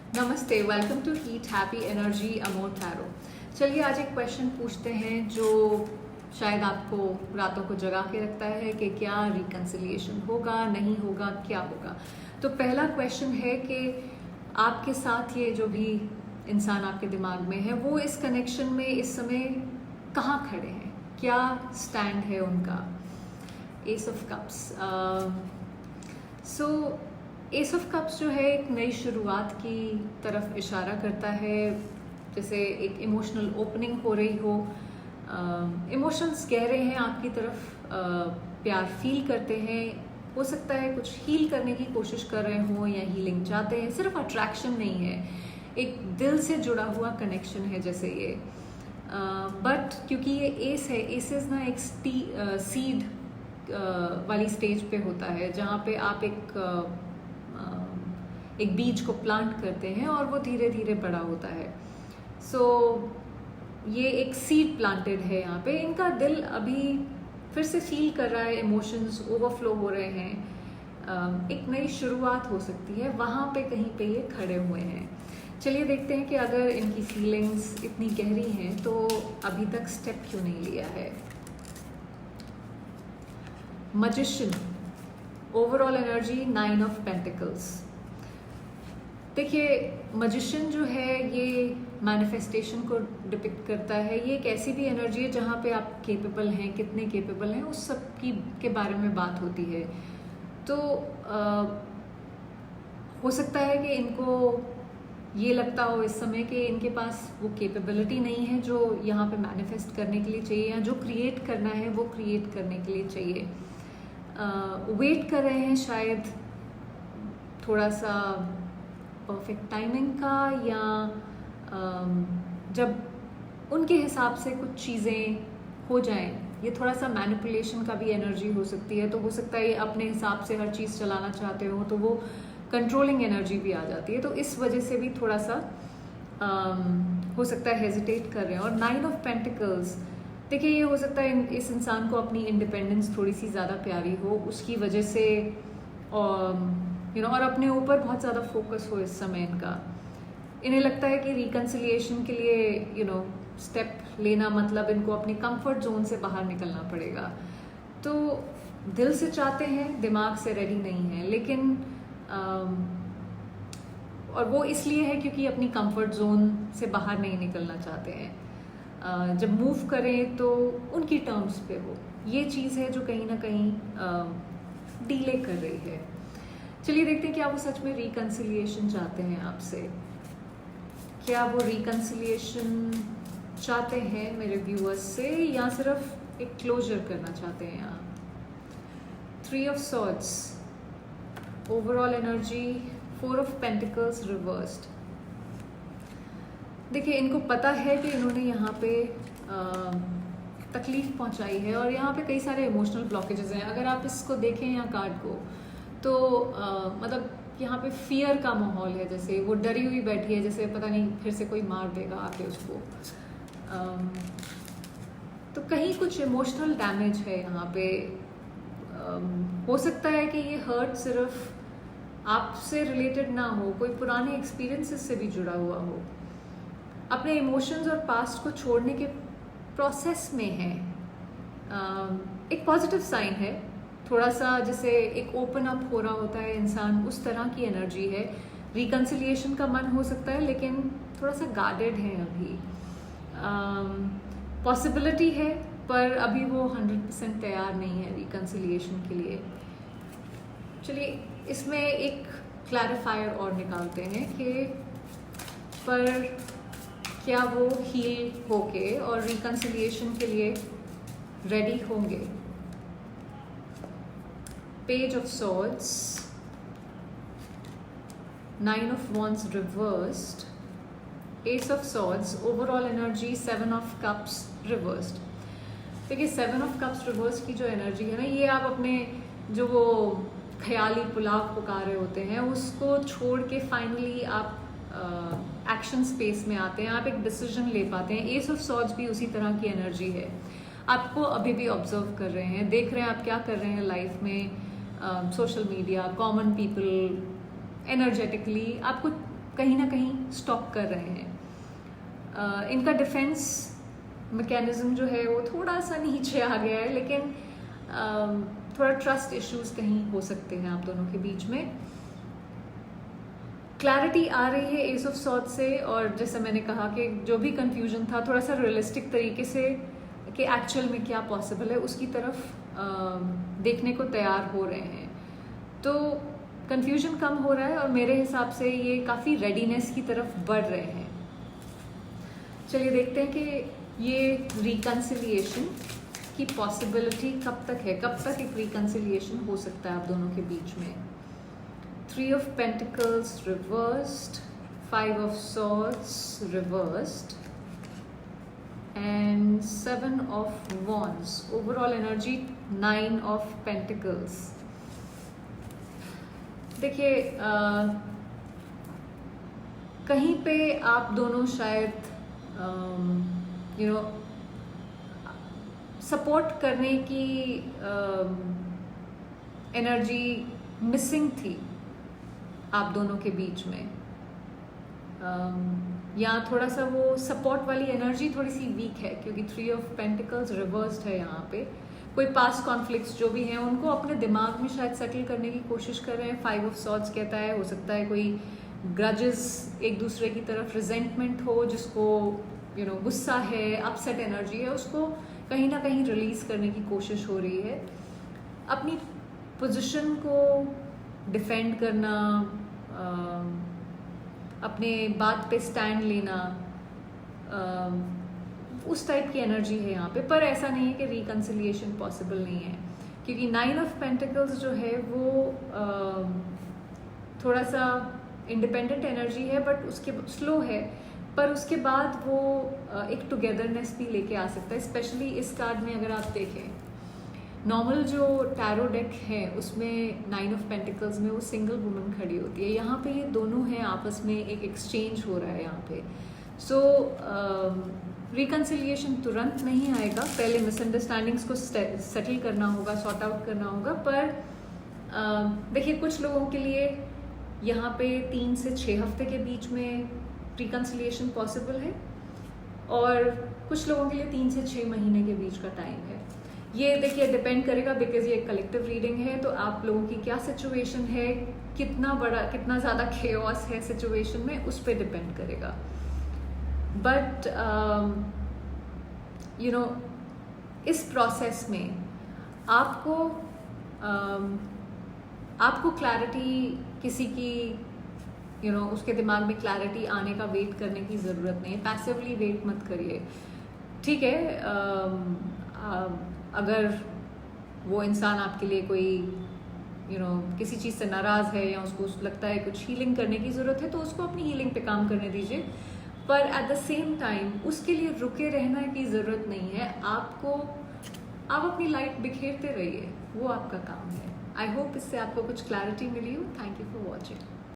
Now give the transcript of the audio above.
नमस्ते, welcome to heat happy energy amor tarot. चलिए आज एक क्वेश्चन पूछते हैं जो शायद आपको रातों को जगा के रखता है कि क्या रिकंसिलिएशन होगा, नहीं होगा, क्या होगा। तो पहला क्वेश्चन है कि आपके साथ ये जो भी इंसान आपके दिमाग में है वो इस कनेक्शन में इस समय कहाँ खड़े हैं, क्या स्टैंड है उनका। S of cups. So S of cups जो है एक नई शुरुआत की तरफ इशारा करता है, जैसे एक इमोशनल ओपनिंग हो रही हो, इमोशंस गहरे हैं आपकी तरफ, प्यार फील करते हैं, हो सकता है कुछ हील करने की कोशिश कर रहे हो या हीलिंग चाहते हैं, सिर्फ अट्रैक्शन नहीं है, एक दिल से जुड़ा हुआ कनेक्शन है जैसे ये। बट क्योंकि ये एस है, एसेस ना एक सीड वाली स्टेज पे होता है जहाँ पे आप एक बीज को प्लांट करते हैं और वो धीरे धीरे बड़ा होता है। सो ये एक सीड प्लांटेड है यहाँ पे। इनका दिल अभी फिर से फील कर रहा है, इमोशंस ओवरफ्लो हो रहे हैं, एक नई शुरुआत हो सकती है, वहाँ पे कहीं पे ये खड़े हुए हैं। चलिए देखते हैं कि अगर इनकी फीलिंग्स इतनी गहरी हैं तो अभी तक स्टेप क्यों नहीं लिया है। Magician, overall energy 9 of pentacles. देखिए मैजिशियन जो है ये मैनिफेस्टेशन को डिपिक्ट करता है। ये एक ऐसी भी एनर्जी है जहाँ पे आप केपेबल हैं, कितने केपेबल हैं उस सब की के बारे में बात होती है। तो हो सकता है कि इनको ये लगता हो इस समय कि इनके पास वो कैपेबिलिटी नहीं है जो यहाँ पे मैनिफेस्ट करने के लिए चाहिए, या जो क्रिएट करना है वो क्रिएट करने के लिए चाहिए। वेट कर रहे हैं शायद थोड़ा सा परफेक्ट टाइमिंग का, या जब उनके हिसाब से कुछ चीज़ें हो जाएं। ये थोड़ा सा मैनिपुलेशन का भी एनर्जी हो सकती है, तो हो सकता है ये अपने हिसाब से हर चीज़ चलाना चाहते हो तो वो कंट्रोलिंग एनर्जी भी आ जाती है, तो इस वजह से भी थोड़ा सा हो सकता है हेजिटेट कर रहे हैं। और 9 ऑफ पेंटिकल्स, देखिए ये हो सकता है इस इंसान को अपनी इंडिपेंडेंस थोड़ी सी ज़्यादा प्यारी हो, उसकी वजह से और अपने ऊपर बहुत ज़्यादा फोकस हो इस समय इनका। इन्हें लगता है कि रिकंसिलिएशन के लिए स्टेप लेना मतलब इनको अपनी कंफर्ट जोन से बाहर निकलना पड़ेगा। तो दिल से चाहते हैं, दिमाग से रेडी नहीं है, लेकिन और वो इसलिए है क्योंकि अपनी कंफर्ट जोन से बाहर नहीं निकलना चाहते हैं। जब मूव करें तो उनकी टर्म्स पे हो, ये चीज़ है जो कहीं ना कहीं डीले कर रही है। चलिए देखते हैं क्या वो सच में रिकंसिलिएशन चाहते हैं आपसे। क्या वो रिकंसिलिएशन चाहते हैं मेरे व्यूअर्स से, या सिर्फ एक क्लोजर करना चाहते हैं यहाँ। 3 of swords, overall energy 4 of pentacles reversed. देखिए इनको पता है कि इन्होंने यहाँ पे तकलीफ पहुँचाई है और यहाँ पे कई सारे इमोशनल ब्लॉकेजेस हैं। अगर आप इसको देखें यहाँ कार्ड को तो मतलब यहाँ पे फियर का माहौल है, जैसे वो डरी हुई बैठी है, जैसे पता नहीं फिर से कोई मार देगा आके उसको। तो कहीं कुछ इमोशनल डैमेज है यहाँ पे। हो सकता है कि ये हर्ट सिर्फ आपसे रिलेटेड ना हो, कोई पुराने एक्सपीरियंसेस से भी जुड़ा हुआ हो, अपने इमोशंस और पास्ट को छोड़ने के प्रोसेस में है। एक पॉजिटिव साइन है, थोड़ा सा जैसे एक ओपन अप हो रहा होता है इंसान, उस तरह की एनर्जी है। रिकंसिलिएशन का मन हो सकता है लेकिन थोड़ा सा गार्डेड है अभी। पॉसिबिलिटी है पर अभी वो 100% तैयार नहीं है रिकंसिलिएशन के लिए। चलिए इसमें एक क्लैरिफायर और निकालते हैं कि पर क्या वो हील होके और रिकंसिलिएशन के लिए रेडी होंगे। Page of Swords, 9 of Wands reversed, Ace of Swords, overall energy 7 of Cups reversed। देखिए 7 of Cups reversed की जो एनर्जी है ना, ये आप अपने जो वो ख्याली पुलाव पका रहे होते हैं उसको छोड़ के फाइनली आप एक्शन स्पेस में आते हैं, आप एक डिसीजन ले पाते हैं। एस ऑफ सॉर्ड्स भी उसी तरह की एनर्जी है, आपको अभी भी ऑब्जर्व कर रहे हैं, देख रहे हैं आप क्या कर रहे हैं लाइफ में, social media, common people, energetically आपको कहीं ना कहीं स्टॉप कर रहे हैं। इनका डिफेंस मैकेनिज्म जो है वो थोड़ा सा नीचे आ गया है, लेकिन थोड़ा ट्रस्ट इश्यूज कहीं हो सकते हैं आप दोनों के बीच में। क्लैरिटी आ रही है एस ऑफ सॉर्ड्स से, और जैसे मैंने कहा कि जो भी कंफ्यूजन था थोड़ा सा रियलिस्टिक तरीके से कि एक्चुअल में क्या पॉसिबल है उसकी तरफ देखने को तैयार हो रहे हैं। तो कंफ्यूजन कम हो रहा है और मेरे हिसाब से ये काफ़ी रेडीनेस की तरफ बढ़ रहे हैं। चलिए देखते हैं कि ये रिकन्सिलिएशन की पॉसिबिलिटी कब तक है, कब तक एक रिकन्सिलिएशन हो सकता है आप दोनों के बीच में। 3 of Pentacles reversed, 5 of Swords reversed, and 7 of Wands. Overall energy 9 of Pentacles. देखिए कहीं पे आप दोनों शायद सपोर्ट करने की एनर्जी मिसिंग थी आप दोनों के बीच में, या थोड़ा सा वो सपोर्ट वाली एनर्जी थोड़ी सी वीक है, क्योंकि 3 of Pentacles रिवर्स्ड है यहाँ पे। कोई पास्ट कॉन्फ्लिक्ट्स जो भी हैं उनको अपने दिमाग में शायद सेटल करने की कोशिश कर रहे हैं। 5 of Swords कहता है हो सकता है कोई ग्रजेस एक दूसरे की तरफ, रिजेंटमेंट हो जिसको गुस्सा है, अपसेट एनर्जी है, उसको कहीं ना कहीं रिलीज करने की कोशिश हो रही है। अपनी पोजीशन को डिफेंड करना, अपने बात पे स्टैंड लेना, उस टाइप की एनर्जी है यहाँ पे। पर ऐसा नहीं है कि रिकन्सिलिएशन पॉसिबल नहीं है, क्योंकि 9 of Pentacles जो है वो थोड़ा सा इंडिपेंडेंट एनर्जी है, बट उसके स्लो है, पर उसके बाद वो एक टुगेदरनेस भी लेके आ सकता है। स्पेशली इस कार्ड में अगर आप देखें, नॉर्मल जो टैरो डेक है उसमें 9 of Pentacles में वो सिंगल वुमन खड़ी होती है, यहाँ पे ये दोनों हैं, आपस में एक एक्सचेंज हो रहा है यहाँ पे। सो रिकन्सिलिएशन तुरंत नहीं आएगा, पहले मिसअंडरस्टैंडिंग्स को सेटल करना होगा, सॉर्ट आउट करना होगा। पर देखिए कुछ लोगों के लिए यहाँ पे 3 से 6 हफ्ते के बीच में रिकन्सिलिएशन पॉसिबल है, और कुछ लोगों के लिए 3 से 6 महीने के बीच का टाइम है। ये देखिए डिपेंड करेगा, बिकॉज ये कलेक्टिव रीडिंग है, तो आप लोगों की क्या सिचुएशन है, कितना ज़्यादा खेओस है सिचुएशन में, उस पर डिपेंड करेगा। बट इस प्रोसेस में आपको क्लैरिटी किसी की उसके दिमाग में क्लैरिटी आने का वेट करने की ज़रूरत नहीं है। पैसिवली वेट मत करिए, ठीक है। अगर वो इंसान आपके लिए कोई किसी चीज़ से नाराज़ है या उसको लगता है कुछ हीलिंग करने की ज़रूरत है, तो उसको अपनी हीलिंग पे काम करने दीजिए। पर एट द सेम टाइम उसके लिए रुके रहना की ज़रूरत नहीं है। आप अपनी लाइट बिखेरते रहिए, वो आपका काम है। आई होप इससे आपको कुछ क्लैरिटी मिली हो। Thank you for watching.